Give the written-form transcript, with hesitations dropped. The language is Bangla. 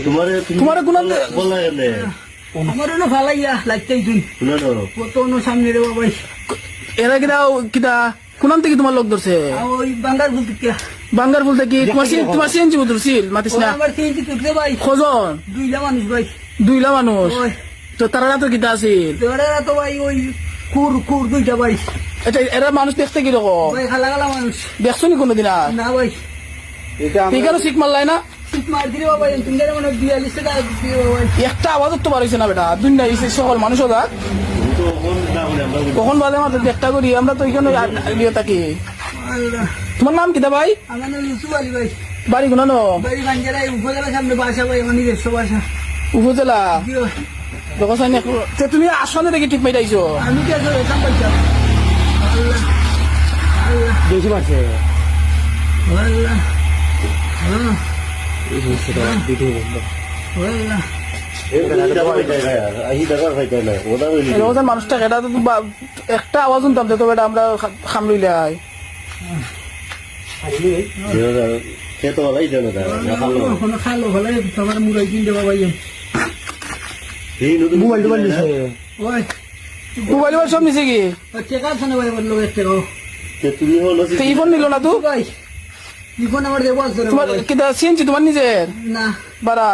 তোমার কোন আমার না ভালাইয়া লাগতেই তুই কত সামনে রে বাবাই এরা কিটা কোনান থেকে তোমার লোক ধরছে ওই বাঙ্গার ফুল থেকে বাঙ্গার ফুল থেকে তোমার সিএনজি ধরছিল মাতিস না আমার তিনটি তুলতে ভাই খোঁজন দুইলা মানুষ ভাই দুইলা মানুষ ওই তো তারা তো কিটা আছিল তোরা তো ভাই ওই কুর দুইটা ভাই এটা এরা মানুষ দেখতে কিরকম ভাই খালা খালা মানুষ দেখছো নি কোনোদিন আর না ভাই ঠিক আছে শিখ মারলাই না শীত মার দিলে বাবা তুমি মানে 42 টাকা দিতে ভাই একটা আওয়াজ তো বাড়াইছে না বেটা দুনিয়া সকল মানুষও দা কখন বাদে মাত্র একটা করি আমরা তো এখানে থাকি আল্লাহ তোমার নাম কিতা ভাই আমার নাম ইউসুফ আলী ভাই বাড়ি কোন বাড়ি বাঞ্জারা উপজেলার সামনে বাসা ভাই আমার নিজস্ব বাসা উপজেলা কি ভাই তুমি আসনে দেখি ঠিক মেটাইছো আমি কি আসলে কাম পাইতাম আল্লাহ আল্লাহ বেশি পারছে আল্লাহ আল্লাহ মানুষটা এটা তো একটা আওয়াজ শুনতাম তো বেটা আমরা খামলইলে খালো ভালো তোমার মুরাই কিনতে বাবা মোবাইল টোবাইল নিছে ওই মোবাইল সব নিছে কি টেকা আছে না ভাই বললো একটা এই ফোন নিল না তো ভাই কি ফোন আমার দেবো তোমার কিতা সিএনজি তোমার নিজের না বারা